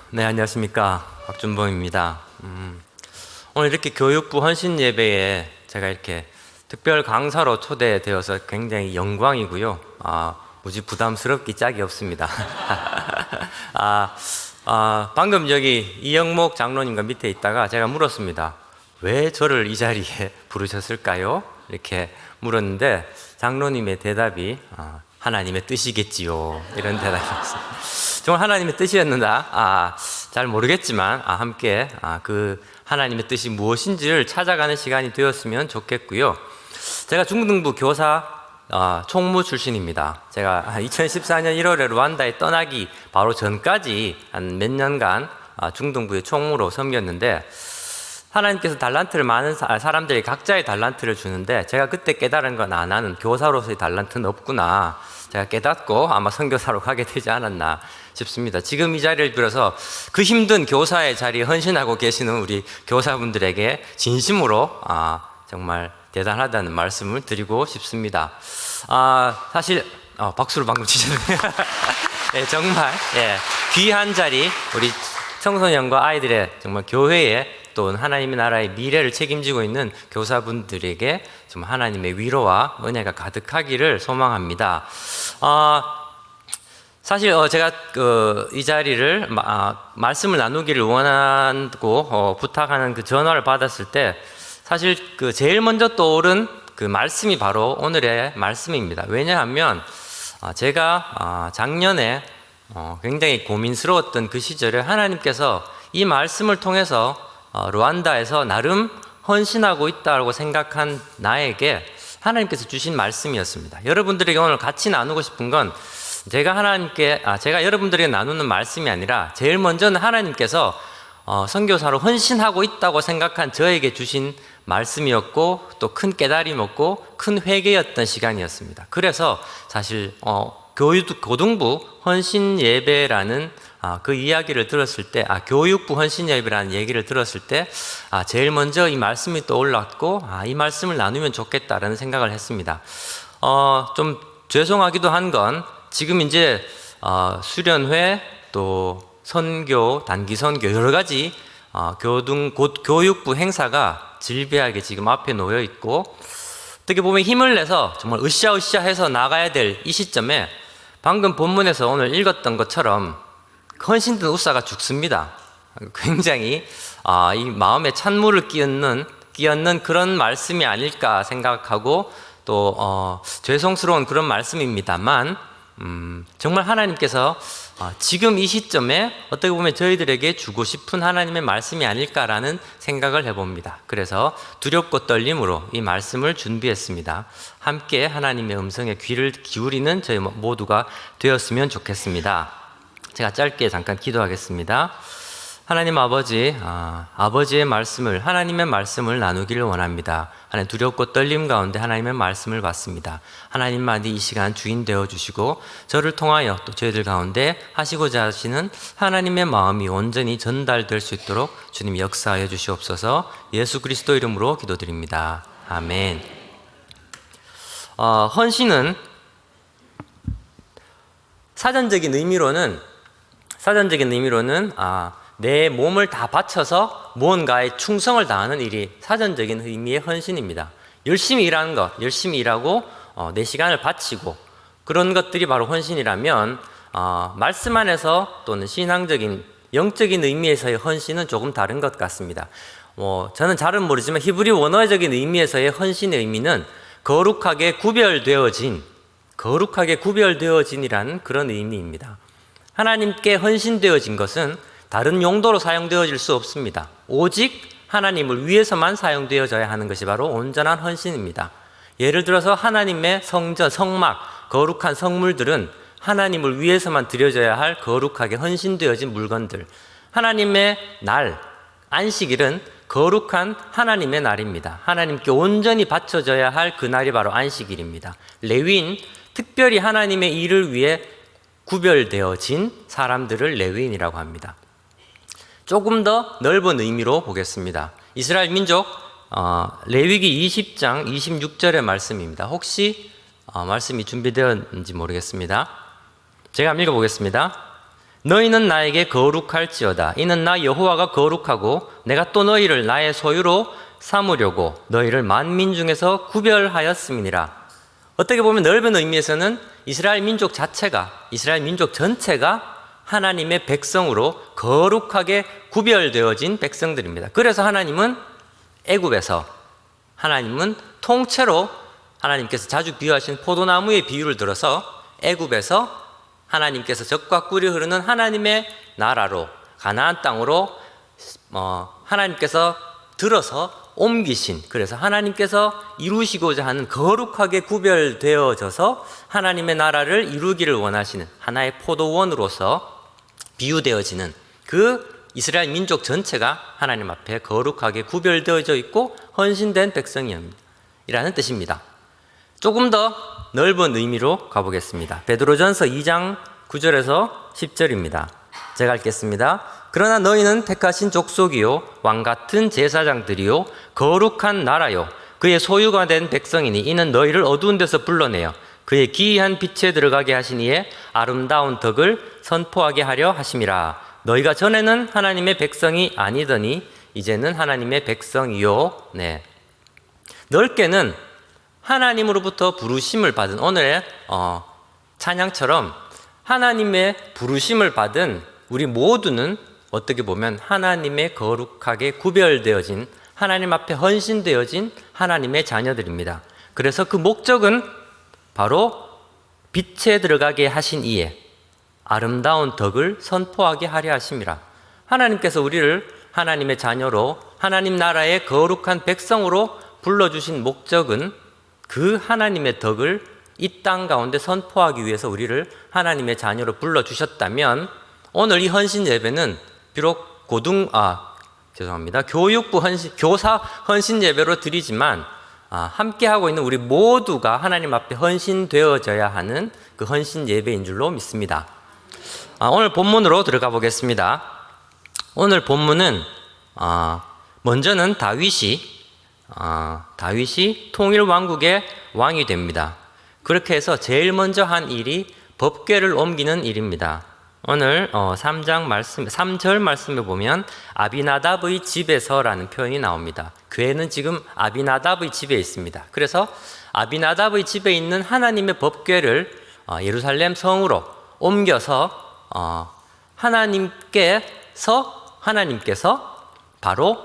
네, 안녕하십니까. 박준범입니다. 오늘 이렇게 교육부 헌신 예배에 제가 이렇게 특별 강사로 초대되어서 굉장히 영광이고요. 무지 부담스럽기 짝이 없습니다. 방금 여기 이영목 장로님과 밑에 있다가 제가 물었습니다. 왜 저를 이 자리에 부르셨을까요? 이렇게 물었는데 장로님의 대답이 하나님의 뜻이겠지요. 이런 대답이었습니다. 정말 하나님의 뜻이었는가? 잘 모르겠지만 함께 그 하나님의 뜻이 무엇인지를 찾아가는 시간이 되었으면 좋겠고요. 제가 중등부 교사 총무 출신입니다. 제가 2014년 1월에 루안다에 떠나기 바로 전까지 한 몇 년간 중등부의 총무로 섬겼는데, 하나님께서 달란트를 많은 사람들이 각자의 달란트를 주는데 제가 그때 깨달은 건 나는 교사로서의 달란트는 없구나. 제가 깨닫고 아마 선교사로 가게 되지 않았나 싶습니다. 지금 이 자리를 빌어서 그 힘든 교사의 자리에 헌신하고 계시는 우리 교사분들에게 진심으로 정말 대단하다는 말씀을 드리고 싶습니다. 사실 박수를 방금 치셨네요. 네, 정말 귀한 자리, 우리 청소년과 아이들의 정말 교회에 또 하나님의 나라의 미래를 책임지고 있는 교사분들에게 좀 하나님의 위로와 은혜가 가득하기를 소망합니다. 사실 제가 이 자리를 말씀을 나누기를 원하고 부탁하는 그 전화를 받았을 때 사실 제일 먼저 떠오른 그 말씀이 바로 오늘의 말씀입니다. 왜냐하면 제가 작년에 굉장히 고민스러웠던 그 시절에 하나님께서 이 말씀을 통해서 루안다에서 나름 헌신하고 있다고 생각한 나에게 하나님께서 주신 말씀이었습니다. 여러분들에게 오늘 같이 나누고 싶은 건 제가 여러분들에게 나누는 말씀이 아니라 제일 먼저는 하나님께서 선교사로 헌신하고 있다고 생각한 저에게 주신 말씀이었고, 또 큰 깨달음이었고 큰 회개였던 시간이었습니다. 그래서 사실 고등부 헌신 예배라는 그 이야기를 들었을 때, 교육부 헌신 예배라는 얘기를 들었을 때 제일 먼저 이 말씀이 떠올랐고 이 말씀을 나누면 좋겠다라는 생각을 했습니다. 좀 죄송하기도 한 건 지금 이제 수련회 또 선교, 단기 선교 여러 가지 교육부 행사가 질비하게 지금 앞에 놓여 있고, 어떻게 보면 힘을 내서 정말 으쌰으쌰 해서 나가야 될 이 시점에 방금 본문에서 오늘 읽었던 것처럼 헌신된 우사가 죽습니다. 굉장히 이 마음에 찬물을 끼얹는 그런 말씀이 아닐까 생각하고 또 죄송스러운 그런 말씀입니다만, 정말 하나님께서 지금 이 시점에 어떻게 보면 저희들에게 주고 싶은 하나님의 말씀이 아닐까라는 생각을 해봅니다. 그래서 두렵고 떨림으로 이 말씀을 준비했습니다. 함께 하나님의 음성에 귀를 기울이는 저희 모두가 되었으면 좋겠습니다. 제가 짧게 잠깐 기도하겠습니다. 하나님 아버지, 아버지의 말씀을, 하나님의 말씀을 나누기를 원합니다. 하나님, 두렵고 떨림 가운데 하나님의 말씀을 받습니다. 하나님만이 이 시간 주인 되어주시고 저를 통하여 또 저희들 가운데 하시고자 하시는 하나님의 마음이 온전히 전달될 수 있도록 주님 역사하여 주시옵소서. 예수 그리스도 이름으로 기도드립니다. 아멘. 헌신은 사전적인 의미로는 내 몸을 다 바쳐서 무언가에 충성을 다하는 일이 사전적인 의미의 헌신입니다. 열심히 일하는 것, 열심히 일하고 내 시간을 바치고 그런 것들이 바로 헌신이라면, 말씀 안에서 또는 신앙적인 영적인 의미에서의 헌신은 조금 다른 것 같습니다. 저는 잘은 모르지만 히브리 원어적인 의미에서의 헌신의 의미는 거룩하게 구별되어진이라는 그런 의미입니다. 하나님께 헌신되어진 것은 다른 용도로 사용되어질 수 없습니다. 오직 하나님을 위해서만 사용되어져야 하는 것이 바로 온전한 헌신입니다. 예를 들어서 하나님의 성전, 성막, 거룩한 성물들은 하나님을 위해서만 드려져야 할 거룩하게 헌신되어진 물건들. 하나님의 날, 안식일은 거룩한 하나님의 날입니다. 하나님께 온전히 바쳐져야 할 그 날이 바로 안식일입니다. 레위인, 특별히 하나님의 일을 위해 구별되어진 사람들을 레위인이라고 합니다. 조금 더 넓은 의미로 보겠습니다. 이스라엘 민족 레위기 20장 26절의 말씀입니다. 혹시 말씀이 준비되었는지 모르겠습니다. 제가 한번 읽어보겠습니다. 너희는 나에게 거룩할지어다. 이는 나 여호와가 거룩하고 내가 또 너희를 나의 소유로 삼으려고 너희를 만민 중에서 구별하였음이니라. 어떻게 보면 넓은 의미에서는 이스라엘 민족 자체가, 이스라엘 민족 전체가 하나님의 백성으로 거룩하게 구별되어진 백성들입니다. 그래서 하나님은 애굽에서, 하나님은 통째로 하나님께서 자주 비유하신 포도나무의 비유를 들어서 애굽에서 하나님께서 적과 꿀이 흐르는 하나님의 나라로, 가나안 땅으로 하나님께서 들어서 옮기신, 그래서 하나님께서 이루시고자 하는 거룩하게 구별되어져서 하나님의 나라를 이루기를 원하시는 하나의 포도원으로서 비유되어지는 그 이스라엘 민족 전체가 하나님 앞에 거룩하게 구별되어져 있고 헌신된 백성이라는 뜻입니다. 조금 더 넓은 의미로 가보겠습니다. 베드로전서 2장 9절에서 10절입니다. 제가 읽겠습니다. 그러나 너희는 택하신 족속이요 왕같은 제사장들이요 거룩한 나라요 그의 소유가 된 백성이니 이는 너희를 어두운 데서 불러내어 그의 기이한 빛에 들어가게 하시니에 아름다운 덕을 선포하게 하려 하심이라. 너희가 전에는 하나님의 백성이 아니더니 이제는 하나님의 백성이요. 네. 넓게는 하나님으로부터 부르심을 받은, 오늘의 찬양처럼 하나님의 부르심을 받은 우리 모두는 어떻게 보면 하나님의 거룩하게 구별되어진, 하나님 앞에 헌신되어진 하나님의 자녀들입니다. 그래서 그 목적은 바로 빛에 들어가게 하신 이에 아름다운 덕을 선포하게 하려 하심이라. 하나님께서 우리를 하나님의 자녀로, 하나님 나라의 거룩한 백성으로 불러주신 목적은 그 하나님의 덕을 이 땅 가운데 선포하기 위해서 우리를 하나님의 자녀로 불러주셨다면, 오늘 이 헌신 예배는 비록 교육부 교사 헌신 예배로 드리지만 함께 하고 있는 우리 모두가 하나님 앞에 헌신되어져야 하는 그 헌신 예배인 줄로 믿습니다. 오늘 본문으로 들어가 보겠습니다. 오늘 본문은 먼저는 다윗이 통일 왕국의 왕이 됩니다. 그렇게 해서 제일 먼저 한 일이 법궤를 옮기는 일입니다. 오늘 3절 말씀에 보면 아비나답의 집에서라는 표현이 나옵니다. 궤는 지금 아비나답의 집에 있습니다. 그래서 아비나답의 집에 있는 하나님의 법궤를 예루살렘 성으로 옮겨서 하나님께서 바로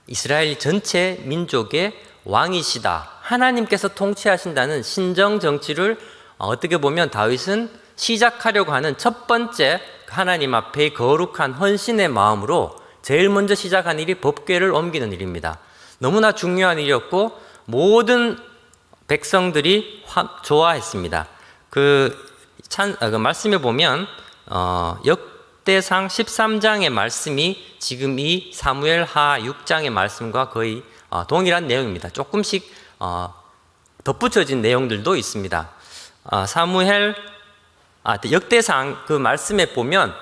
이스라엘 전체 민족의 왕이시다, 하나님께서 통치하신다는 신정 정치를 어떻게 보면 다윗은 시작하려고 하는 첫 번째 하나님 앞에 거룩한 헌신의 마음으로 제일 먼저 시작한 일이 법궤를 옮기는 일입니다. 너무나 중요한 일이었고 모든 백성들이 좋아했습니다. 그 말씀에 보면 역대상 13장의 말씀이 지금 이 사무엘하 6장의 말씀과 거의 동일한 내용입니다. 조금씩 덧붙여진 내용들도 있습니다. 역대상 그 말씀에 보면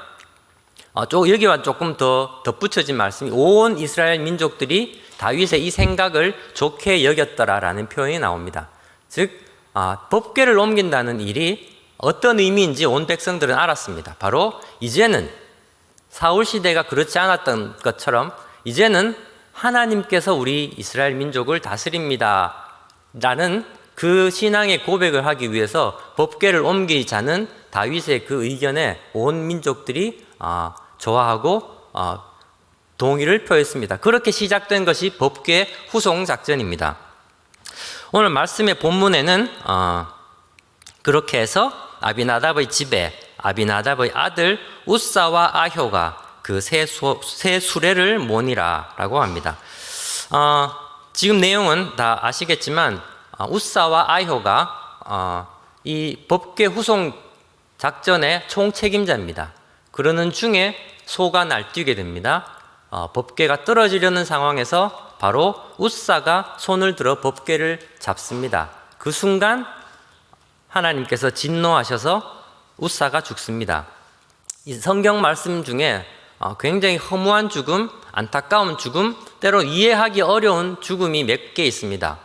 여기와 조금 더 덧붙여진 말씀이 온 이스라엘 민족들이 다윗의 이 생각을 좋게 여겼더라라는 표현이 나옵니다. 즉 법궤를 옮긴다는 일이 어떤 의미인지 온 백성들은 알았습니다. 바로 이제는 사울 시대가 그렇지 않았던 것처럼 이제는 하나님께서 우리 이스라엘 민족을 다스립니다 라는 그 신앙의 고백을 하기 위해서 법궤를 옮기자는 다윗의 그 의견에 온 민족들이 좋아하고 동의를 표했습니다. 그렇게 시작된 것이 법궤 후송 작전입니다. 오늘 말씀의 본문에는 그렇게 해서 아비나답의 집에 아비나답의 아들 우사와 아효가 그 세 수레를 모니라 라고 합니다. 지금 내용은 다 아시겠지만 우사와 아효가 이 법궤 후송 작전의 총책임자입니다. 그러는 중에 소가 날뛰게 됩니다. 법궤가 떨어지려는 상황에서 바로 우사가 손을 들어 법궤를 잡습니다. 그 순간 하나님께서 진노하셔서 우사가 죽습니다. 이 성경 말씀 중에 굉장히 허무한 죽음, 안타까운 죽음, 때로 이해하기 어려운 죽음이 몇 개 있습니다.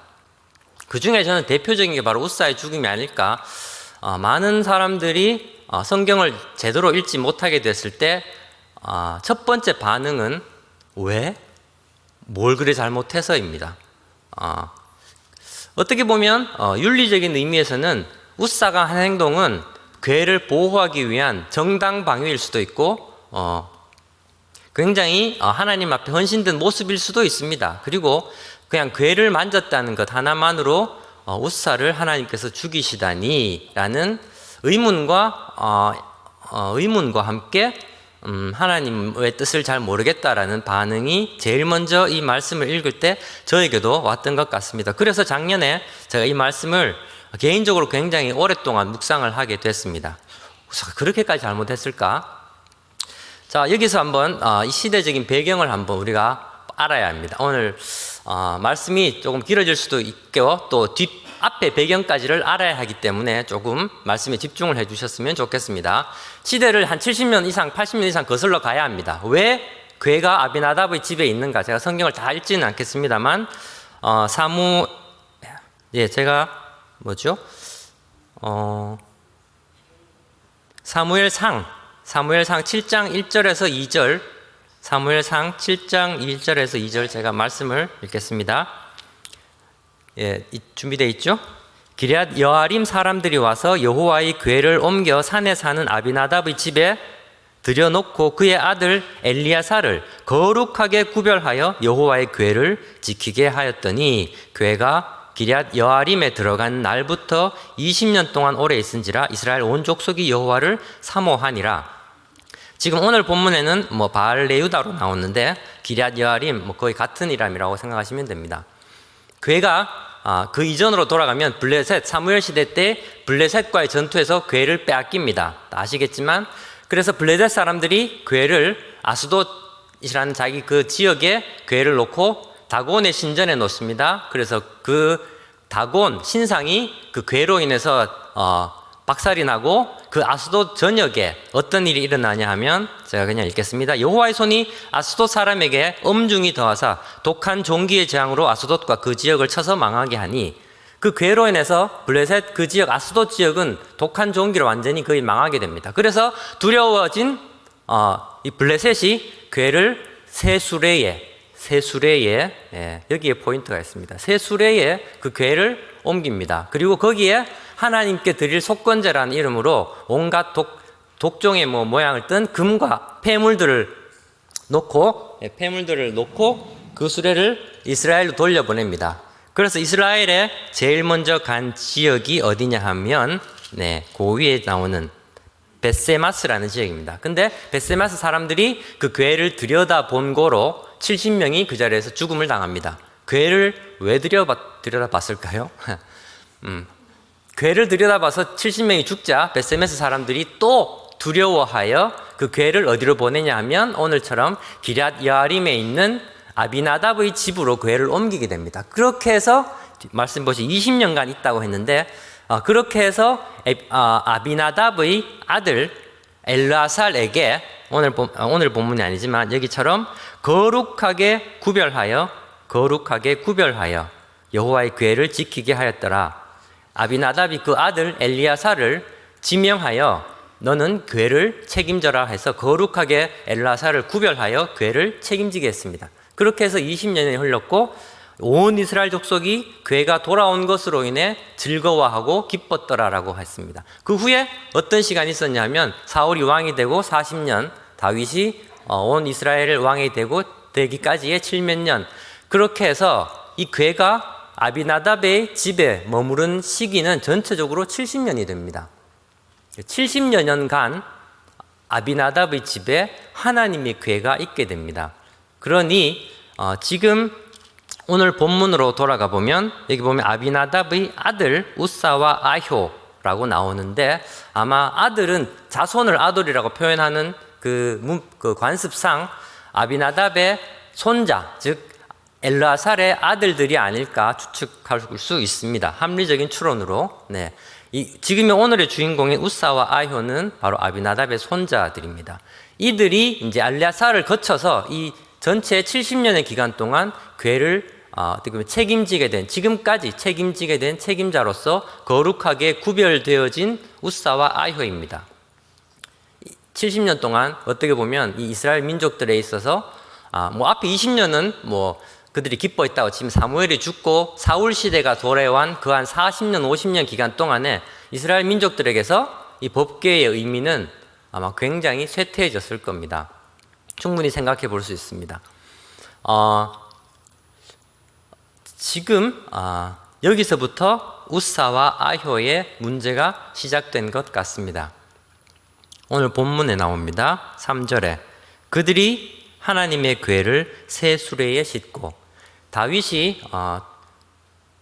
그 중에 저는 대표적인 게 바로 우사의 죽음이 아닐까 많은 사람들이 성경을 제대로 읽지 못하게 됐을 때 첫 번째 반응은 왜? 뭘 그리 잘못해서입니다. 어떻게 보면 윤리적인 의미에서는 웃사가 한 행동은 괴를 보호하기 위한 정당 방위일 수도 있고 굉장히 하나님 앞에 헌신된 모습일 수도 있습니다. 그리고 그냥 괴를 만졌다는 것 하나만으로 웃사를 하나님께서 죽이시다니 라는 의문과 함께 하나님의 뜻을 잘 모르겠다라는 반응이 제일 먼저 이 말씀을 읽을 때 저에게도 왔던 것 같습니다. 그래서 작년에 제가 이 말씀을 개인적으로 굉장히 오랫동안 묵상을 하게 됐습니다. 그렇게까지 잘못했을까? 자, 여기서 한번 이 시대적인 배경을 한번 우리가 알아야 합니다. 오늘 말씀이 조금 길어질 수도 있고 또 앞에 배경까지를 알아야 하기 때문에 조금 말씀에 집중을 해 주셨으면 좋겠습니다. 시대를 한 70년 이상, 80년 이상 거슬러 가야 합니다. 왜 괴가 아비나답의 집에 있는가? 제가 성경을 다 읽지는 않겠습니다만 제가 사무엘상 7장 1절에서 2절, 사무엘상 7장 1절에서 2절 제가 말씀을 읽겠습니다. 준비되어 있죠? 기럇 여아림 사람들이 와서 여호와의 궤를 옮겨 산에 사는 아비나답의 집에 들여놓고 그의 아들 엘리야사를 거룩하게 구별하여 여호와의 궤를 지키게 하였더니 궤가 기럇 여아림에 들어간 날부터 20년 동안 오래 있은지라 이스라엘 온 족속이 여호와를 사모하니라. 지금 오늘 본문에는 바알레유다로 나오는데 기럇 여아림 거의 같은 이름이라고 생각하시면 됩니다. 궤가 그 이전으로 돌아가면 블레셋, 사무엘 시대 때 블레셋과의 전투에서 궤를 빼앗깁니다. 아시겠지만 그래서 블레셋 사람들이 궤를 아스돗이라는 자기 그 지역에 궤를 놓고 다곤의 신전에 놓습니다. 그래서 그 다곤 신상이 그 궤로 인해서 박살이 나고 그 아스돗 전역에 어떤 일이 일어나냐 하면 제가 그냥 읽겠습니다. 여호와의 손이 아스돗 사람에게 엄중히 더하사 독한 종기의 재앙으로 아스돗과 그 지역을 쳐서 망하게 하니 그 괴로 인해서 블레셋 그 지역 아스돗 지역은 독한 종기로 완전히 거의 망하게 됩니다. 그래서 두려워진 이 블레셋이 괴를 새 수레에 여기에 포인트가 있습니다. 새 수레에 그 괴를 옮깁니다. 그리고 거기에 하나님께 드릴 속건제라는 이름으로 온갖 독종의 모양을 뜬 금과 폐물들을 놓고 그 수레를 이스라엘로 돌려보냅니다. 그래서 이스라엘에 제일 먼저 간 지역이 어디냐 하면 그 위에 나오는 벳세마스라는 지역입니다. 근데 벳세마스 사람들이 그 궤를 들여다본 고로 70명이 그 자리에서 죽음을 당합니다. 궤를 왜 들여다봤을까요? 궤를 들여다봐서 70명이 죽자 벳세메스 사람들이 또 두려워하여 그 궤를 어디로 보내냐 하면 오늘처럼 기럇 여아림에 있는 아비나답의 집으로 궤를 옮기게 됩니다. 그렇게 해서 말씀 보시 20년간 있다고 했는데 그렇게 해서 아비나답의 아들 엘르아살에게 오늘 본문이 아니지만 여기처럼 거룩하게 구별하여 여호와의 궤를 지키게 하였더라. 아비나답이 그 아들 엘리야사를 지명하여 너는 궤를 책임져라 해서 거룩하게 엘르아살을 구별하여 궤를 책임지게 했습니다. 그렇게 해서 20년이 흘렀고 온 이스라엘 족속이 궤가 돌아온 것으로 인해 즐거워하고 기뻤더라라고 했습니다. 그 후에 어떤 시간이 있었냐면 사울이 왕이 되고 40년, 다윗이 온 이스라엘 왕이 되기까지의 7몇 년, 그렇게 해서 이 궤가 아비나답의 집에 머무른 시기는 전체적으로 70년이 됩니다. 70여 년간 아비나답의 집에 하나님의 궤가 있게 됩니다. 그러니 지금 오늘 본문으로 돌아가 보면 여기 보면 아비나답의 아들 우사와 아효라고 나오는데 아마 아들은 자손을 아돌이라고 표현하는 그 관습상 아비나답의 손자 즉 엘르아살의 아들들이 아닐까 추측할 수 있습니다. 합리적인 추론으로. 지금의 오늘의 주인공인 우사와 아효는 바로 아비나답의 손자들입니다. 이들이 이제 엘르아살을 거쳐서 이 전체 70년의 기간 동안 궤를 어떻게 보면 지금까지 책임지게 된 책임자로서 거룩하게 구별되어진 우사와 아효입니다. 70년 동안 어떻게 보면 이 이스라엘 민족들에 있어서 앞에 20년은 그들이 기뻐했다고, 지금 사무엘이 죽고 사울 시대가 도래한 그 한 40년, 50년 기간 동안에 이스라엘 민족들에게서 이 법궤의 의미는 아마 굉장히 쇠퇴해졌을 겁니다. 충분히 생각해 볼 수 있습니다. 지금 여기서부터 우사와 아효의 문제가 시작된 것 같습니다. 오늘 본문에 나옵니다. 3절에 그들이 하나님의 궤를 새 수레에 싣고, 다윗이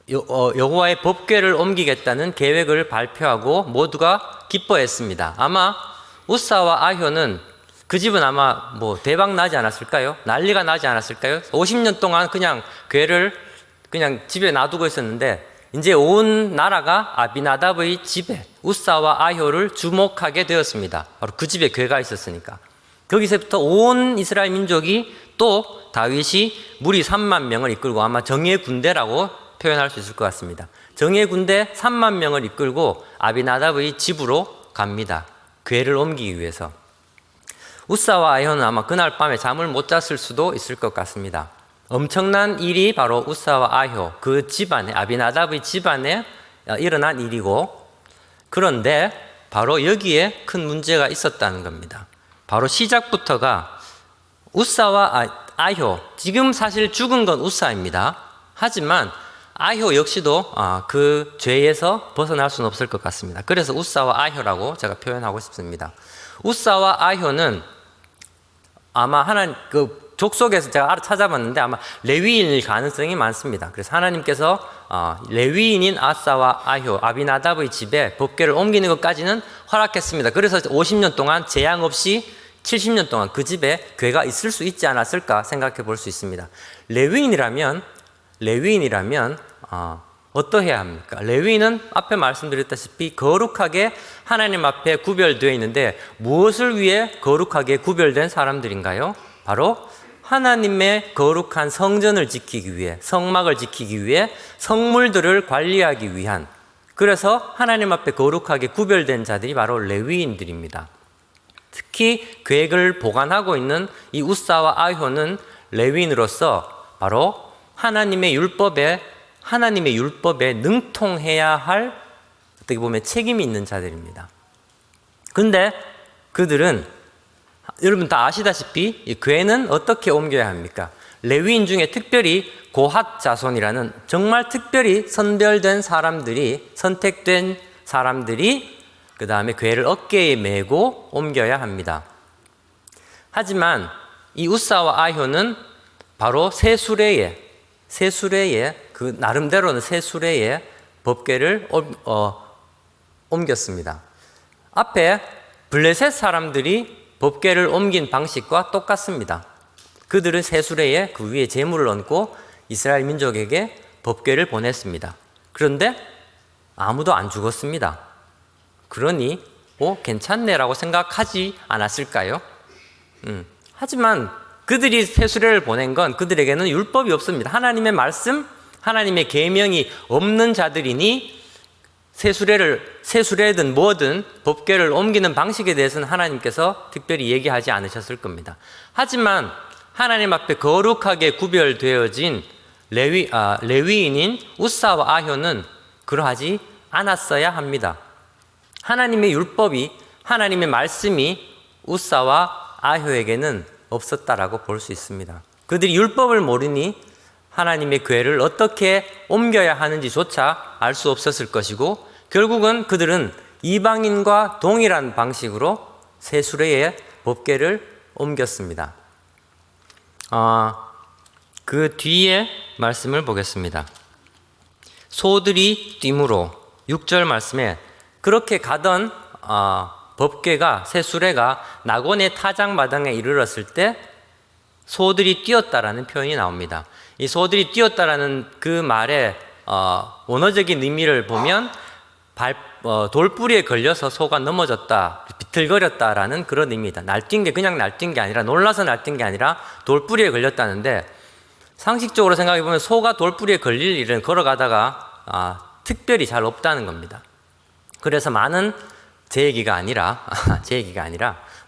여호와의 법궤를 옮기겠다는 계획을 발표하고 모두가 기뻐했습니다. 아마 우사와 아효는 그 집은 아마 대박 나지 않았을까요? 난리가 나지 않았을까요? 50년 동안 그냥 궤를 그냥 집에 놔두고 있었는데 이제 온 나라가 아비나답의 집에 우사와 아효를 주목하게 되었습니다. 바로 그 집에 궤가 있었으니까. 거기서부터 온 이스라엘 민족이 또 다윗이 무리 3만 명을 이끌고, 아마 정예 군대라고 표현할 수 있을 것 같습니다. 정예 군대 3만 명을 이끌고 아비나답의 집으로 갑니다. 궤를 옮기기 위해서. 우사와 아효는 아마 그날 밤에 잠을 못 잤을 수도 있을 것 같습니다. 엄청난 일이 바로 우사와 아효, 그 집안에, 아비나답의 집안에 일어난 일이고, 그런데 바로 여기에 큰 문제가 있었다는 겁니다. 바로 시작부터가 우사와 아효, 지금 사실 죽은 건 우사입니다. 하지만 아효 역시도 그 죄에서 벗어날 수는 없을 것 같습니다. 그래서 우사와 아효라고 제가 표현하고 싶습니다. 우사와 아효는 아마 그 족속에서 제가 찾아봤는데 아마 레위인일 가능성이 많습니다. 그래서 하나님께서 레위인인 아사와 아효, 아비나답의 집에 법궤를 옮기는 것까지는 허락했습니다. 그래서 50년 동안 재앙 없이 70년 동안 그 집에 궤가 있을 수 있지 않았을까 생각해 볼 수 있습니다. 레위인이라면 어떠해야 합니까? 레위인은 앞에 말씀드렸다시피 거룩하게 하나님 앞에 구별되어 있는데, 무엇을 위해 거룩하게 구별된 사람들인가요? 바로 하나님의 거룩한 성전을 지키기 위해, 성막을 지키기 위해, 성물들을 관리하기 위한, 그래서 하나님 앞에 거룩하게 구별된 자들이 바로 레위인들입니다. 특히 궤를 보관하고 있는 이 우사와 아효는 레위인으로서 바로 하나님의 율법에 능통해야 할, 어떻게 보면 책임이 있는 자들입니다. 근데 그들은 여러분 다 아시다시피 이 궤는 어떻게 옮겨야 합니까? 레위인 중에 특별히 고핫 자손이라는 정말 특별히 선별된 사람들이, 선택된 사람들이 그 다음에 궤를 어깨에 메고 옮겨야 합니다. 하지만 이 우사와 아효는 바로 새 수레에 그 나름대로는 새 수레에 법궤를 옮겼습니다. 앞에 블레셋 사람들이 법궤를 옮긴 방식과 똑같습니다. 그들은 새 수레에 그 위에 재물을 얹고 이스라엘 민족에게 법궤를 보냈습니다. 그런데 아무도 안 죽었습니다. 그러니 괜찮네라고 생각하지 않았을까요? 하지만 그들이 새 수레를 보낸 건 그들에게는 율법이 없습니다. 하나님의 말씀, 하나님의 계명이 없는 자들이니 새 수레든 뭐든 법궤를 옮기는 방식에 대해서는 하나님께서 특별히 얘기하지 않으셨을 겁니다. 하지만 하나님 앞에 거룩하게 구별되어진 레위인인 우사와 아효는 그러하지 않았어야 합니다. 하나님의 율법이, 하나님의 말씀이 우사와 아효에게는 없었다라고 볼 수 있습니다. 그들이 율법을 모르니 하나님의 궤를 어떻게 옮겨야 하는지조차 알 수 없었을 것이고, 결국은 그들은 이방인과 동일한 방식으로 새 수레에 법궤를 옮겼습니다. 그 뒤에 말씀을 보겠습니다. 소들이 뛰므로 6절 말씀에 그렇게 가던 법궤가, 새 수레가 낙원의 타작마당에 이르렀을 때 소들이 뛰었다라는 표현이 나옵니다. 이 소들이 뛰었다라는 그 말의 원어적인 의미를 보면 돌뿌리에 걸려서 소가 넘어졌다, 비틀거렸다라는 그런 의미입니다. 날뛴 게 그냥 날뛴 게 아니라, 놀라서 날뛴 게 아니라 돌뿌리에 걸렸다는데, 상식적으로 생각해 보면 소가 돌뿌리에 걸릴 일은 걸어가다가 특별히 잘 없다는 겁니다. 그래서 많은 제 얘기가 아니라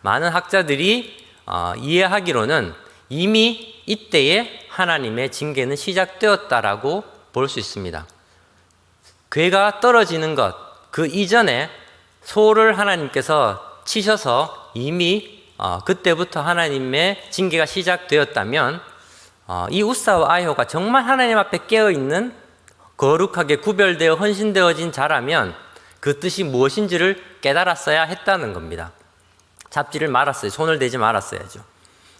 많은 학자들이 이해하기로는 이미 이때에 하나님의 징계는 시작되었다라고 볼 수 있습니다. 괴가 떨어지는 것, 그 이전에 소를 하나님께서 치셔서 이미 그때부터 하나님의 징계가 시작되었다면 이 우사와 아이호가 정말 하나님 앞에 깨어있는 거룩하게 구별되어 헌신되어진 자라면 그 뜻이 무엇인지를 깨달았어야 했다는 겁니다. 잡지를 말았어요. 손을 대지 말았어야죠.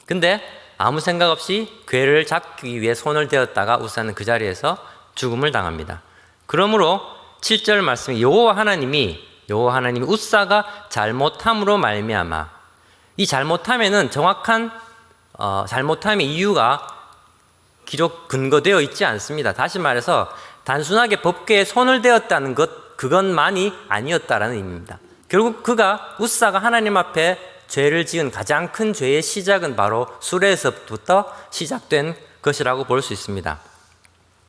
근데 아무 생각 없이 괴를 잡기 위해 손을 대었다가 우사는 그 자리에서 죽음을 당합니다. 그러므로 7절 말씀에 여호와 하나님이 우사가 잘못함으로 말미암아, 이 잘못함에는 정확한 잘못함의 이유가 기록 근거되어 있지 않습니다. 다시 말해서 단순하게 법궤에 손을 대었다는 것, 그것만이 아니었다라는 의미입니다. 결국 우사가 하나님 앞에 죄를 지은 가장 큰 죄의 시작은 바로 수레에서부터 시작된 것이라고 볼 수 있습니다.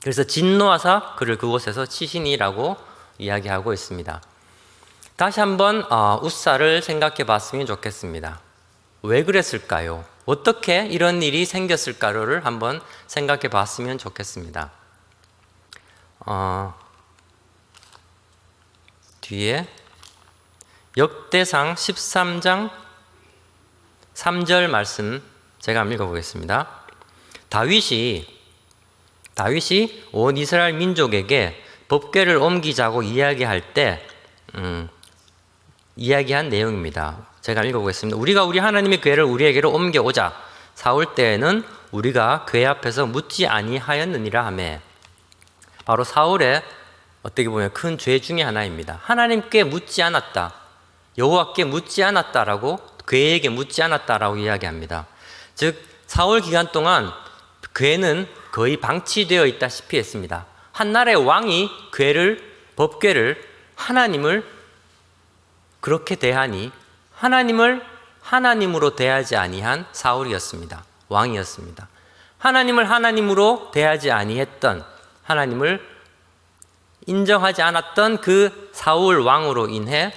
그래서 진노하사 그를 그곳에서 치시니라고 이야기하고 있습니다. 다시 한번 우사를 생각해 봤으면 좋겠습니다. 왜 그랬을까요? 어떻게 이런 일이 생겼을까를 한번 생각해 봤으면 좋겠습니다. 뒤에 역대상 13장 3절 말씀 제가 한번 읽어보겠습니다. 다윗이 온 이스라엘 민족에게 법궤를 옮기자고 이야기할 때 이야기한 내용입니다. 제가 읽어보겠습니다. 우리가 우리 하나님의 궤를 우리에게로 옮겨오자. 사울 때에는 우리가 궤 앞에서 묻지 아니하였느니라 하매, 바로 사울의 어떻게 보면 큰 죄 중에 하나입니다. 하나님께 묻지 않았다, 여호와께 묻지 않았다라고, 궤에게 묻지 않았다라고 이야기합니다. 즉 사울 기간 동안 궤는 거의 방치되어 있다시피 했습니다. 한 나라의 왕이 법궤를 하나님을 그렇게 대하니 하나님을 하나님으로 대하지 아니한 사울이었습니다. 왕이었습니다. 하나님을 하나님으로 대하지 아니했던, 하나님을 인정하지 않았던 그 사울 왕으로 인해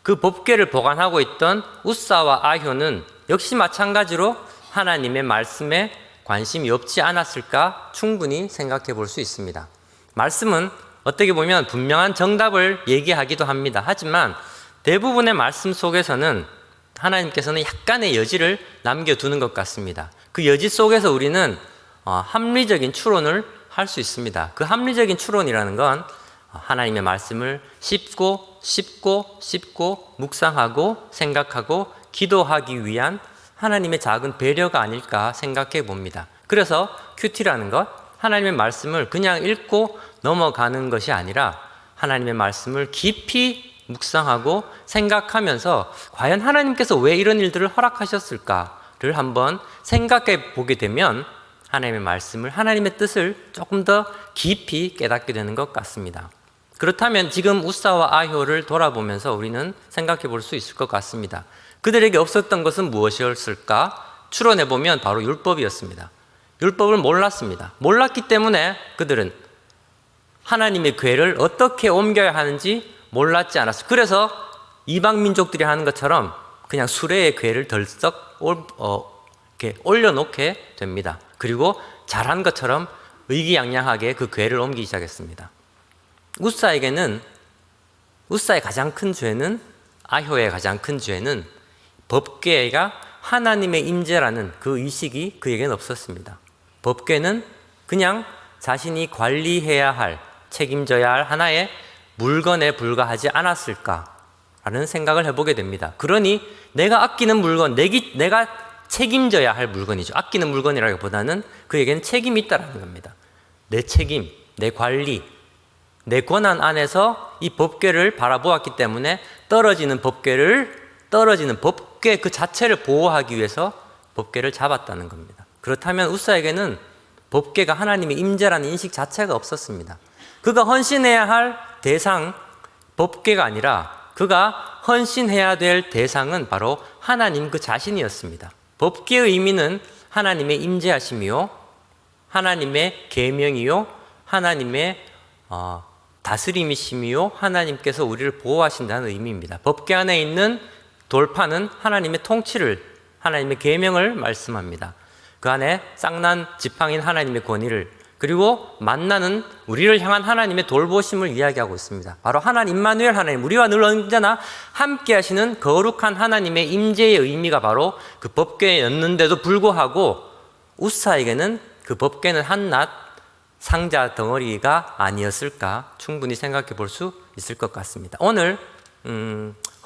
그 법궤를 보관하고 있던 우사와 아효는 역시 마찬가지로 하나님의 말씀에 관심이 없지 않았을까 충분히 생각해 볼 수 있습니다. 말씀은 어떻게 보면 분명한 정답을 얘기하기도 합니다. 하지만 대부분의 말씀 속에서는 하나님께서는 약간의 여지를 남겨두는 것 같습니다. 그 여지 속에서 우리는 합리적인 추론을 할 수 있습니다. 그 합리적인 추론이라는 건 하나님의 말씀을 쉽고 묵상하고 생각하고 기도하기 위한 하나님의 작은 배려가 아닐까 생각해 봅니다. 그래서 큐티라는 것, 하나님의 말씀을 그냥 읽고 넘어가는 것이 아니라 하나님의 말씀을 깊이 묵상하고 생각하면서 과연 하나님께서 왜 이런 일들을 허락하셨을까를 한번 생각해 보게 되면 하나님의 말씀을, 하나님의 뜻을 조금 더 깊이 깨닫게 되는 것 같습니다. 그렇다면 지금 우사와 아효를 돌아보면서 우리는 생각해 볼 수 있을 것 같습니다. 그들에게 없었던 것은 무엇이었을까? 추론해 보면 바로 율법이었습니다. 율법을 몰랐습니다. 몰랐기 때문에 그들은 하나님의 궤를 어떻게 옮겨야 하는지 몰랐지 않았어요. 그래서 이방 민족들이 하는 것처럼 그냥 수레의 궤를 덜썩 이렇게 올려놓게 됩니다. 그리고 잘한 것처럼 의기양양하게 그 궤를 옮기기 시작했습니다. 우사의 가장 큰 죄는, 아효의 가장 큰 죄는 법궤가 하나님의 임재라는 그 의식이 그에게는 없었습니다. 법궤는 그냥 자신이 관리해야 할, 책임져야 할 하나의 물건에 불과하지 않았을까라는 생각을 해보게 됩니다. 그러니 내가 아끼는 물건, 내가 책임져야 할 물건이죠. 아끼는 물건이라기보다는 그에게는 책임이 있다는 겁니다. 내 책임, 내 관리, 내 권한 안에서 이 법궤를 바라보았기 때문에 떨어지는 법궤 그 자체를 보호하기 위해서 법궤를 잡았다는 겁니다. 그렇다면 우사에게는 법궤가 하나님의 임재라는 인식 자체가 없었습니다. 그가 헌신해야 할 대상, 법궤가 아니라 그가 헌신해야 될 대상은 바로 하나님 그 자신이었습니다. 법궤의 의미는 하나님의 임재하심이요, 하나님의 계명이요, 하나님의 다스림이심이요, 하나님께서 우리를 보호하신다는 의미입니다. 법궤 안에 있는 돌판은 하나님의 통치를, 하나님의 계명을 말씀합니다. 그 안에 쌍난 지팡이인 하나님의 권위를, 그리고 만나는 우리를 향한 하나님의 돌보심을 이야기하고 있습니다. 바로 하나님 임마누엘 하나님, 우리와 늘 언제나 함께 하시는 거룩한 하나님의 임재의 의미가 바로 그 법궤였는데도 불구하고 우사에게는 그 법궤는 한낱 상자 덩어리가 아니었을까 충분히 생각해 볼 수 있을 것 같습니다. 오늘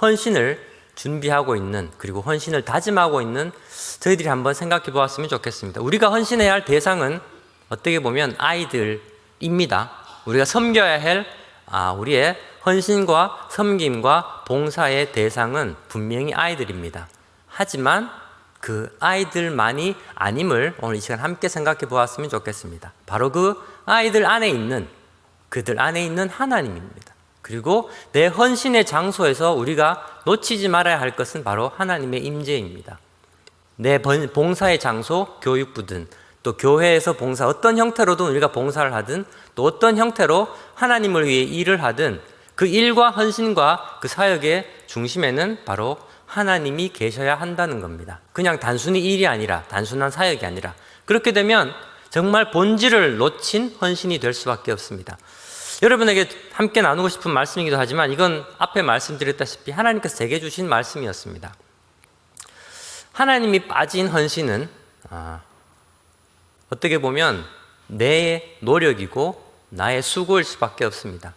헌신을 준비하고 있는, 그리고 헌신을 다짐하고 있는 저희들이 한번 생각해 보았으면 좋겠습니다. 우리가 헌신해야 할 대상은 어떻게 보면 아이들입니다. 우리가 섬겨야 할 우리의 헌신과 섬김과 봉사의 대상은 분명히 아이들입니다. 하지만 그 아이들만이 아님을 오늘 이 시간 함께 생각해 보았으면 좋겠습니다. 바로 그 아이들 안에 있는, 그들 안에 있는 하나님입니다. 그리고 내 헌신의 장소에서 우리가 놓치지 말아야 할 것은 바로 하나님의 임재입니다. 내 봉사의 장소, 교육부든 또 교회에서 봉사, 어떤 형태로든 우리가 봉사를 하든 또 어떤 형태로 하나님을 위해 일을 하든 그 일과 헌신과 그 사역의 중심에는 바로 하나님이 계셔야 한다는 겁니다. 그냥 단순히 일이 아니라, 단순한 사역이 아니라, 그렇게 되면 정말 본질을 놓친 헌신이 될 수밖에 없습니다. 여러분에게 함께 나누고 싶은 말씀이기도 하지만 이건 앞에 말씀드렸다시피 하나님께서 제게 주신 말씀이었습니다. 하나님이 빠진 헌신은 어떻게 보면 내 노력이고 나의 수고일 수밖에 없습니다.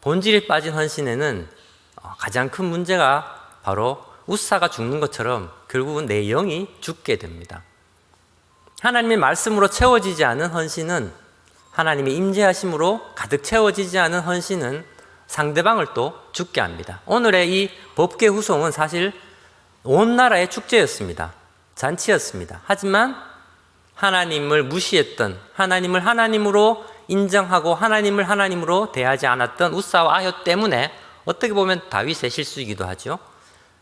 본질이 빠진 헌신에는 가장 큰 문제가 바로 우사가 죽는 것처럼 결국은 내 영이 죽게 됩니다. 하나님의 말씀으로 채워지지 않은 헌신은, 하나님의 임재하심으로 가득 채워지지 않은 헌신은 상대방을 또 죽게 합니다. 오늘의 이 법궤 후송은 사실 온 나라의 축제였습니다. 잔치였습니다. 하지만 하나님을 무시했던, 하나님을 하나님으로 인정하고 하나님을 하나님으로 대하지 않았던 우사와 아효 때문에, 어떻게 보면 다윗의 실수이기도 하죠.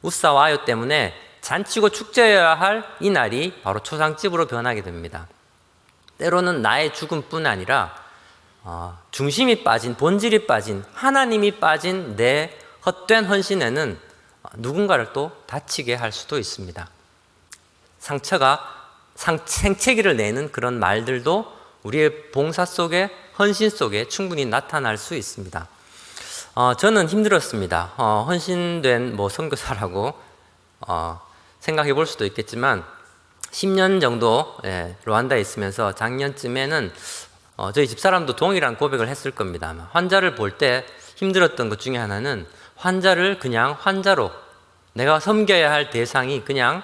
우사와 아효 때문에 잔치고 축제여야 할 이 날이 바로 초상집으로 변하게 됩니다. 때로는 나의 죽음뿐 아니라 중심이 빠진, 본질이 빠진, 하나님이 빠진 내 헛된 헌신에는 누군가를 또 다치게 할 수도 있습니다. 생채기를 내는 그런 말들도 우리의 봉사 속에, 헌신 속에 충분히 나타날 수 있습니다. 저는 힘들었습니다. 헌신된 선교사라고 생각해 볼 수도 있겠지만 10년 정도 루안다에 있으면서 작년쯤에는 저희 집사람도 동일한 고백을 했을 겁니다. 환자를 볼 때 힘들었던 것 중에 하나는 환자를 그냥 환자로, 내가 섬겨야 할 대상이 그냥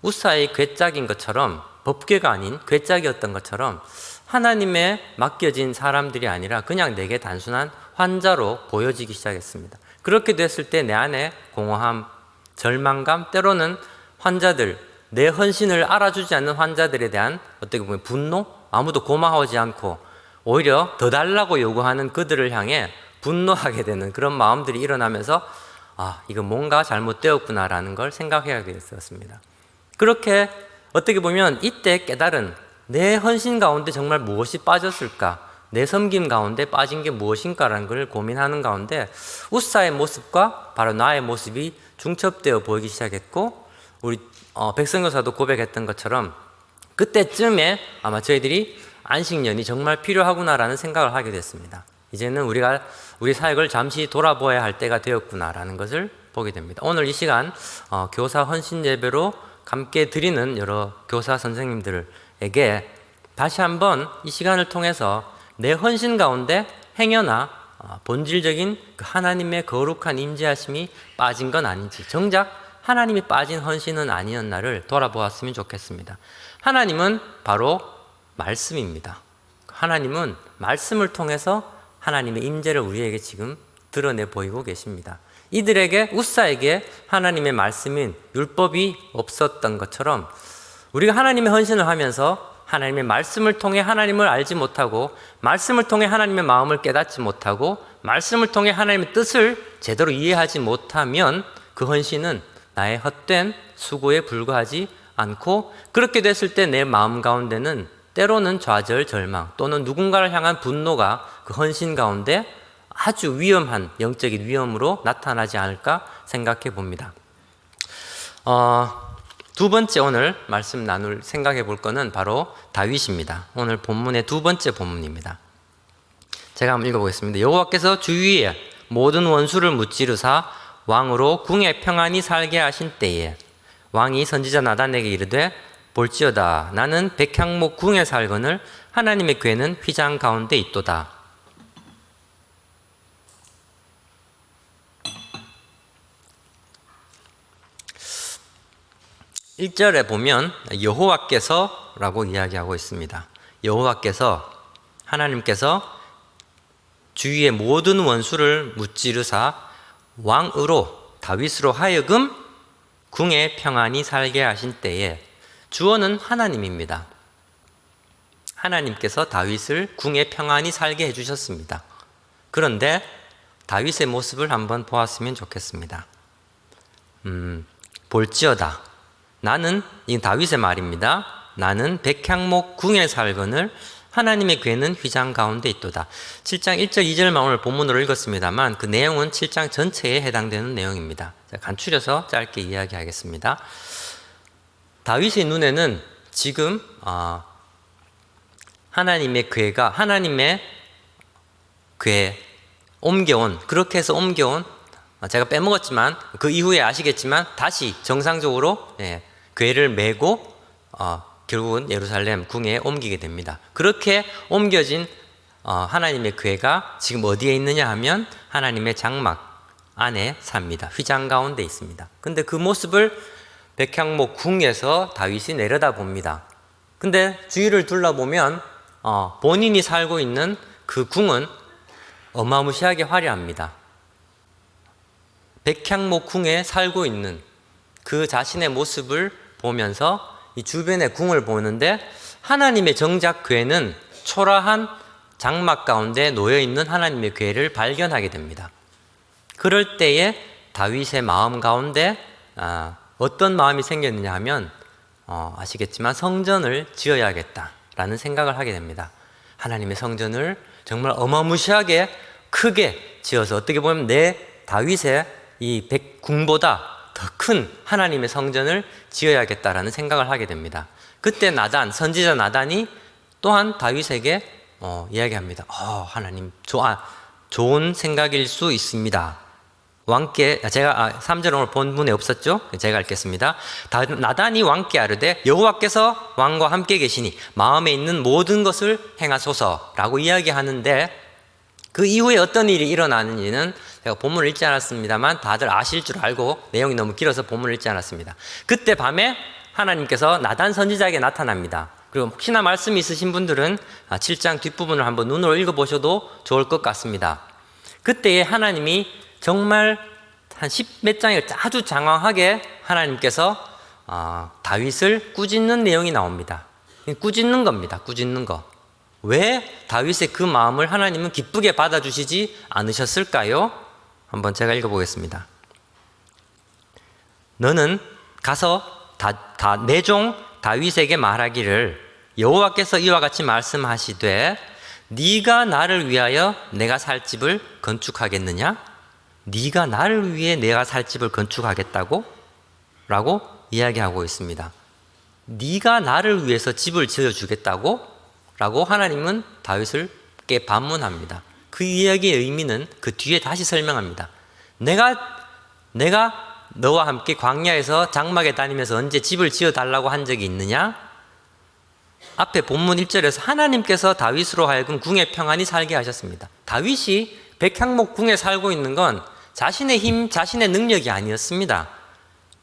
우사의 괴짝인 것처럼, 법궤가 아닌 괴짝이었던 것처럼 하나님의 맡겨진 사람들이 아니라 그냥 내게 단순한 환자로 보여지기 시작했습니다. 그렇게 됐을 때 내 안에 공허함, 절망감, 때로는 환자들, 내 헌신을 알아주지 않는 환자들에 대한 어떻게 보면 분노, 아무도 고마워하지 않고 오히려 더 달라고 요구하는 그들을 향해 분노하게 되는 그런 마음들이 일어나면서 이거 뭔가 잘못되었구나라는 걸 생각하게 됐었습니다. 그렇게 어떻게 보면 이때 깨달은 내 헌신 가운데 정말 무엇이 빠졌을까, 내 섬김 가운데 빠진 게 무엇인가라는 걸 고민하는 가운데 우사의 모습과 바로 나의 모습이 중첩되어 보이기 시작했고, 우리 백성교사도 고백했던 것처럼 그때쯤에 아마 저희들이 안식년이 정말 필요하구나라는 생각을 하게 됐습니다. 이제는 우리가 우리 사역을 잠시 돌아보아야 할 때가 되었구나라는 것을 보게 됩니다. 오늘 이 시간 교사 헌신 예배로 함께 드리는 여러 교사 선생님들에게 다시 한번 이 시간을 통해서 내 헌신 가운데 행여나 본질적인 그 하나님의 거룩한 임재하심이 빠진 건 아닌지, 정작 하나님이 빠진 헌신은 아니었나를 돌아보았으면 좋겠습니다. 하나님은 바로 말씀입니다. 하나님은 말씀을 통해서 하나님의 임재를 우리에게 지금 드러내 보이고 계십니다. 이들에게, 우사에게 하나님의 말씀인 율법이 없었던 것처럼 우리가 하나님의 헌신을 하면서 하나님의 말씀을 통해 하나님을 알지 못하고, 말씀을 통해 하나님의 마음을 깨닫지 못하고, 말씀을 통해 하나님의 뜻을 제대로 이해하지 못하면 그 헌신은 나의 헛된 수고에 불과하지 않고, 그렇게 됐을 때 내 마음 가운데는 때로는 좌절, 절망 또는 누군가를 향한 분노가 그 헌신 가운데 아주 위험한 영적인 위험으로 나타나지 않을까 생각해 봅니다. 두 번째 오늘 말씀 생각해 볼 거는 바로 다윗입니다. 오늘 본문의 두 번째 본문입니다. 제가 한번 읽어보겠습니다. 여호와께서 주위에 모든 원수를 무찌르사 왕으로 궁에 평안히 살게 하신 때에 왕이 선지자 나단에게 이르되 볼지어다 나는 백향목 궁에 살거늘 하나님의 궤는 휘장 가운데 있도다. 1절에 보면 여호와께서라고 이야기하고 있습니다. 여호와께서 하나님께서 주위의 모든 원수를 무찌르사 왕으로 다윗으로 하여금 궁에 평안히 살게 하신 때에 주어는 하나님입니다. 하나님께서 다윗을 궁에 평안히 살게 해주셨습니다. 그런데 다윗의 모습을 한번 보았으면 좋겠습니다. 볼지어다 나는, 이 다윗의 말입니다. 나는 백향목 궁에 살거늘 하나님의 궤는 휘장 가운데 있도다. 7장 1절 2절만 오늘 본문으로 읽었습니다만 그 내용은 7장 전체에 해당되는 내용입니다. 간추려서 짧게 이야기하겠습니다. 다윗의 눈에는 지금 하나님의 궤가 하나님의 궤 옮겨온, 그렇게 해서 옮겨온, 제가 빼먹었지만 그 이후에 아시겠지만 다시 정상적으로 궤를 메고 결국은 예루살렘 궁에 옮기게 됩니다. 그렇게 옮겨진 하나님의 궤가 지금 어디에 있느냐 하면 하나님의 장막 안에 삽니다. 휘장 가운데 있습니다. 근데 그 모습을 백향목 궁에서 다윗이 내려다봅니다. 근데 주위를 둘러보면 본인이 살고 있는 그 궁은 어마무시하게 화려합니다. 백향목 궁에 살고 있는 그 자신의 모습을 보면서 이 주변의 궁을 보는데 하나님의 정작 궤는 초라한 장막 가운데 놓여있는 하나님의 궤를 발견하게 됩니다. 그럴 때에 다윗의 마음 가운데 어떤 마음이 생겼느냐 하면 아시겠지만 성전을 지어야겠다라는 생각을 하게 됩니다. 하나님의 성전을 정말 어마무시하게 크게 지어서 어떻게 보면 내 다윗의 이 궁보다 더 큰 하나님의 성전을 지어야겠다라는 생각을 하게 됩니다. 그때 선지자 나단이 또한 다윗에게 이야기합니다. 하나님 좋은 생각일 수 있습니다. 왕께 제가 3절 오늘 본문에 없었죠? 제가 읽겠습니다. 나단이 왕께 아뢰되 여호와께서 왕과 함께 계시니 마음에 있는 모든 것을 행하소서라고 이야기하는데 그 이후에 어떤 일이 일어나는지는 제가 본문을 읽지 않았습니다만 다들 아실 줄 알고 내용이 너무 길어서 본문을 읽지 않았습니다. 그때 밤에 하나님께서 나단 선지자에게 나타납니다. 그리고 혹시나 말씀이 있으신 분들은 7장 뒷부분을 한번 눈으로 읽어보셔도 좋을 것 같습니다. 그때에 하나님이 정말 한 10몇 장을 아주 장황하게 하나님께서 다윗을 꾸짖는 내용이 나옵니다. 꾸짖는 겁니다. 꾸짖는 거. 왜 다윗의 그 마음을 하나님은 기쁘게 받아주시지 않으셨을까요? 한번 제가 읽어보겠습니다. 너는 가서 내 종 다윗에게 말하기를 여호와께서 이와 같이 말씀하시되 네가 나를 위하여 내가 살 집을 건축하겠느냐? 네가 나를 위해 내가 살 집을 건축하겠다고? 라고 이야기하고 있습니다. 네가 나를 위해서 집을 지어주겠다고? 라고 하나님은 다윗을께 반문합니다. 그 이야기의 의미는 그 뒤에 다시 설명합니다. 내가 너와 함께 광야에서 장막에 다니면서 언제 집을 지어달라고 한 적이 있느냐? 앞에 본문 1절에서 하나님께서 다윗으로 하여금 궁에 평안히 살게 하셨습니다. 다윗이 백향목 궁에 살고 있는 건 자신의 힘, 자신의 능력이 아니었습니다.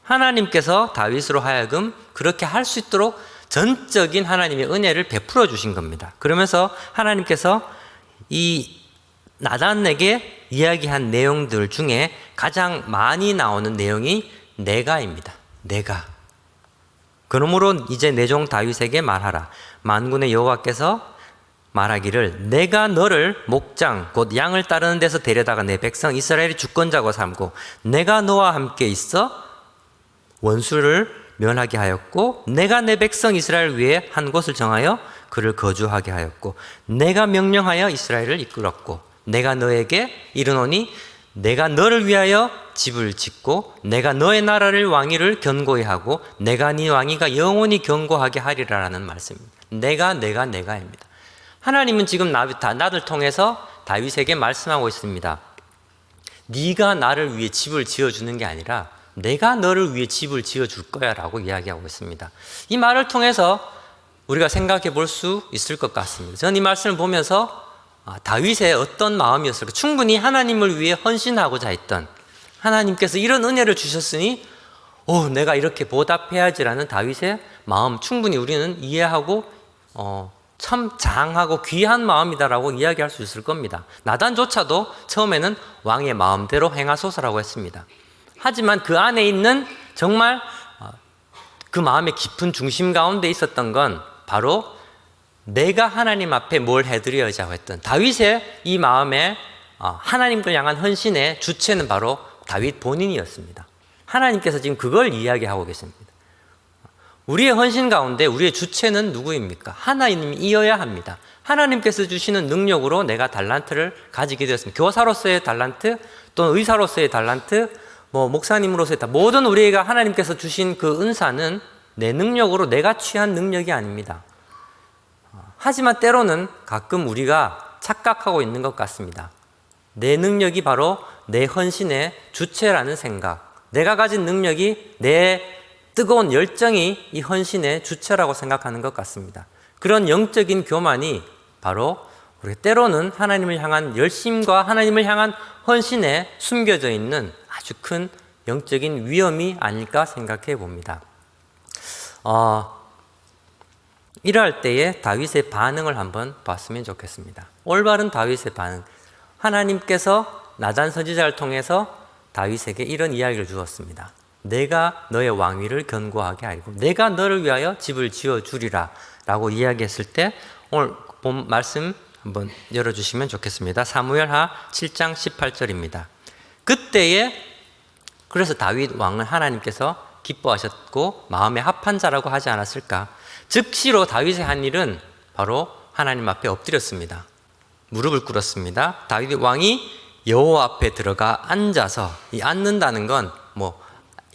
하나님께서 다윗으로 하여금 그렇게 할 수 있도록 전적인 하나님의 은혜를 베풀어 주신 겁니다. 그러면서 하나님께서 이 나단에게 이야기한 내용들 중에 가장 많이 나오는 내용이 내가입니다. 내가. 그러므로 이제 내 종 다윗에게 말하라. 만군의 여호와께서 말하기를 내가 너를 목장 곧 양을 따르는 데서 데려다가 내 백성 이스라엘의 주권자고 삼고 내가 너와 함께 있어 원수를 면하게 하였고 내가 내 백성 이스라엘을 위해 한 곳을 정하여 그를 거주하게 하였고 내가 명령하여 이스라엘을 이끌었고 내가 너에게 이르노니 내가 너를 위하여 집을 짓고 내가 너의 나라를 왕위를 견고히 하고 내가 네 왕위가 영원히 견고하게 하리라라는 말씀입니다. 내가입니다. 하나님은 지금 나를 통해서 다윗에게 말씀하고 있습니다. 네가 나를 위해 집을 지어주는 게 아니라 내가 너를 위해 집을 지어줄 거야 라고 이야기하고 있습니다. 이 말을 통해서 우리가 생각해 볼 수 있을 것 같습니다. 저는 이 말씀을 보면서 다윗의 어떤 마음이었을까? 충분히 하나님을 위해 헌신하고자 했던, 하나님께서 이런 은혜를 주셨으니 내가 이렇게 보답해야지라는 다윗의 마음 충분히 우리는 이해하고 참 장하고 귀한 마음이다라고 이야기할 수 있을 겁니다. 나단조차도 처음에는 왕의 마음대로 행하소서라고 했습니다. 하지만 그 안에 있는 정말 그 마음의 깊은 중심 가운데 있었던 건 바로 내가 하나님 앞에 뭘 해드려야지 하고 했던 다윗의 이 마음에 하나님을 향한 헌신의 주체는 바로 다윗 본인이었습니다. 하나님께서 지금 그걸 이야기하고 계십니다. 우리의 헌신 가운데 우리의 주체는 누구입니까? 하나님이어야 합니다. 하나님께서 주시는 능력으로 내가 달란트를 가지게 되었습니다. 교사로서의 달란트 또는 의사로서의 달란트, 목사님으로서의 모든 우리가 하나님께서 주신 그 은사는 내 능력으로 내가 취한 능력이 아닙니다. 하지만 때로는 가끔 우리가 착각하고 있는 것 같습니다. 내 능력이 바로 내 헌신의 주체라는 생각, 내가 가진 능력이 내 뜨거운 열정이 이 헌신의 주체라고 생각하는 것 같습니다. 그런 영적인 교만이 바로 우리 때로는 하나님을 향한 열심과 하나님을 향한 헌신에 숨겨져 있는 아주 큰 영적인 위험이 아닐까 생각해 봅니다. 이러할 때에 다윗의 반응을 한번 봤으면 좋겠습니다. 올바른 다윗의 반응. 하나님께서 나단 선지자를 통해서 다윗에게 이런 이야기를 주었습니다. 내가 너의 왕위를 견고하게 하리고 내가 너를 위하여 집을 지어주리라 라고 이야기했을 때 오늘 본 말씀 한번 열어주시면 좋겠습니다. 사무엘하 7장 18절입니다. 그때에 그래서 다윗 왕은 하나님께서 기뻐하셨고 마음에 합한 자라고 하지 않았을까? 즉시로 다윗의 한 일은 바로 하나님 앞에 엎드렸습니다. 무릎을 꿇었습니다. 다윗 왕이 여호와 앞에 들어가 앉아서, 이 앉는다는 건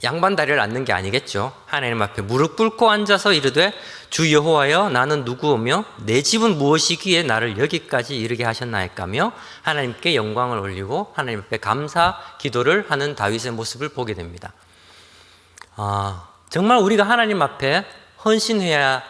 양반 다리를 앉는 게 아니겠죠. 하나님 앞에 무릎 꿇고 앉아서 이르되 주 여호와여 나는 누구오며 내 집은 무엇이기에 나를 여기까지 이르게 하셨나이까며 하나님께 영광을 올리고 하나님 앞에 감사 기도를 하는 다윗의 모습을 보게 됩니다. 정말 우리가 하나님 앞에 헌신할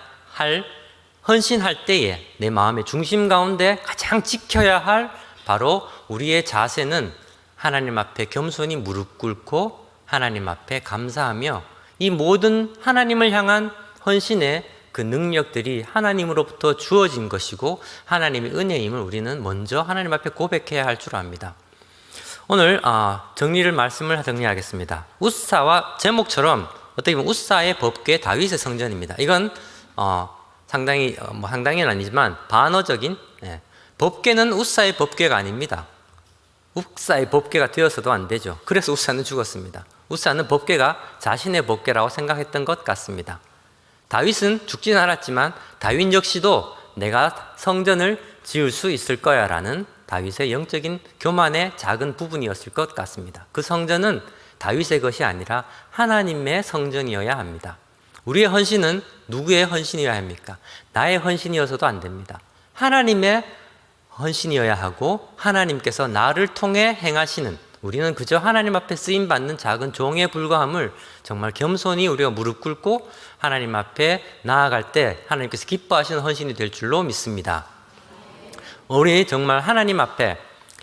때에 내 마음의 중심 가운데 가장 지켜야 할 바로 우리의 자세는 하나님 앞에 겸손히 무릎 꿇고 하나님 앞에 감사하며 이 모든 하나님을 향한 헌신의 그 능력들이 하나님으로부터 주어진 것이고 하나님의 은혜임을 우리는 먼저 하나님 앞에 고백해야 할 줄 압니다. 오늘 말씀을 정리하겠습니다. 웃사와 제목처럼 어떻게 보면 웃사의 법궤 다윗의 성전입니다. 이건 상당히는 아니지만 반어적인 법궤는 웃사의 법궤가 아닙니다. 웃사의 법궤가 되어서도 안 되죠. 그래서 웃사는 죽었습니다. 웃사는 법궤가 자신의 법궤라고 생각했던 것 같습니다. 다윗은 죽진 않았지만 다윗 역시도 내가 성전을 지을 수 있을 거야 라는 다윗의 영적인 교만의 작은 부분이었을 것 같습니다. 그 성전은 다윗의 것이 아니라 하나님의 성전이어야 합니다. 우리의 헌신은 누구의 헌신이어야 합니까? 나의 헌신이어서도 안 됩니다. 하나님의 헌신이어야 하고 하나님께서 나를 통해 행하시는, 우리는 그저 하나님 앞에 쓰임받는 작은 종에 불과함을 정말 겸손히 우리가 무릎 꿇고 하나님 앞에 나아갈 때 하나님께서 기뻐하시는 헌신이 될 줄로 믿습니다. 우리 정말 하나님 앞에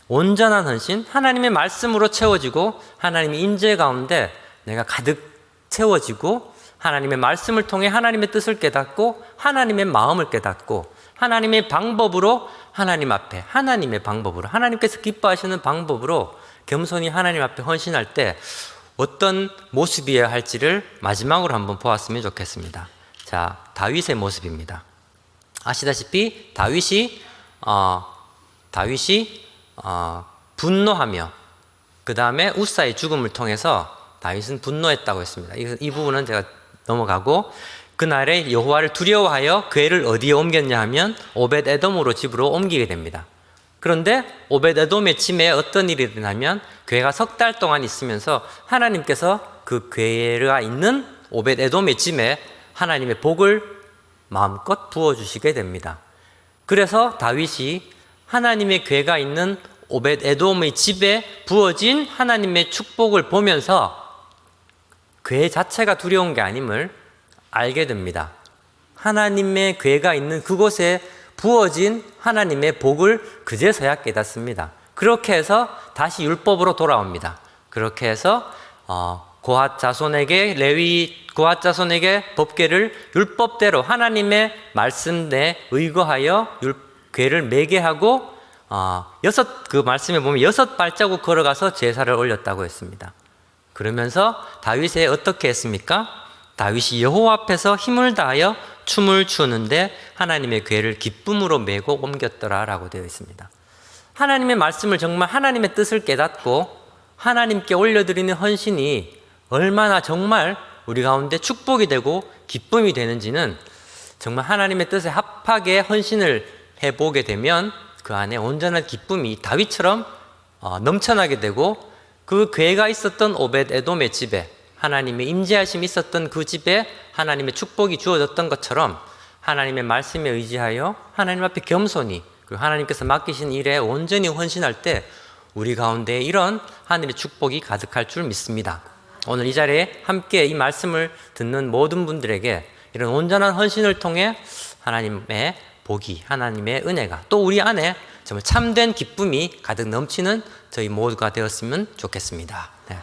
온전한 헌신, 하나님의 말씀으로 채워지고 하나님의 임재 가운데 내가 가득 채워지고 하나님의 말씀을 통해 하나님의 뜻을 깨닫고 하나님의 마음을 깨닫고 하나님의 방법으로 하나님 앞에 하나님의 방법으로 하나님께서 기뻐하시는 방법으로 겸손히 하나님 앞에 헌신할 때 어떤 모습이어야 할지를 마지막으로 한번 보았으면 좋겠습니다. 자, 다윗의 모습입니다. 아시다시피 다윗이 분노하며 그 다음에 웃사의 죽음을 통해서 다윗은 분노했다고 했습니다. 이 부분은 제가 넘어가고 그날에 여호와를 두려워하여 궤를 어디에 옮겼냐 하면 오벳 에돔으로 집으로 옮기게 됩니다. 그런데 오벳 에돔의 집에 어떤 일이 일어나면 궤가 석 달 동안 있으면서 하나님께서 그 궤가 있는 오벳 에돔의 집에 하나님의 복을 마음껏 부어주시게 됩니다. 그래서 다윗이 하나님의 궤가 있는 오벳 에돔의 집에 부어진 하나님의 축복을 보면서 궤 자체가 두려운 게 아님을 알게 됩니다. 하나님의 궤가 있는 그곳에 부어진 하나님의 복을 그제서야 깨닫습니다. 그렇게 해서 다시 율법으로 돌아옵니다. 그렇게 해서 고핫 자손에게 레위 고핫 자손에게 법궤를 율법대로 하나님의 말씀에 의거하여 궤를 매게 하고 그 말씀에 보면 6발자국 걸어가서 제사를 올렸다고 했습니다. 그러면서 다윗이 어떻게 했습니까? 다윗이 여호와 앞에서 힘을 다하여 춤을 추는데 하나님의 궤를 기쁨으로 메고 옮겼더라라고 되어 있습니다. 하나님의 말씀을 정말 하나님의 뜻을 깨닫고 하나님께 올려드리는 헌신이 얼마나 정말 우리 가운데 축복이 되고 기쁨이 되는지는 정말 하나님의 뜻에 합하게 헌신을 해보게 되면 그 안에 온전한 기쁨이 다윗처럼 넘쳐나게 되고 그 궤가 있었던 오벳 에돔의 집에 하나님의 임재하심이 있었던 그 집에 하나님의 축복이 주어졌던 것처럼 하나님의 말씀에 의지하여 하나님 앞에 겸손히 그리고 하나님께서 맡기신 일에 온전히 헌신할 때 우리 가운데 이런 하늘의 축복이 가득할 줄 믿습니다. 오늘 이 자리에 함께 이 말씀을 듣는 모든 분들에게 이런 온전한 헌신을 통해 하나님의 복이 하나님의 은혜가 또 우리 안에 정말 참된 기쁨이 가득 넘치는 저희 모두가 되었으면 좋겠습니다. 네.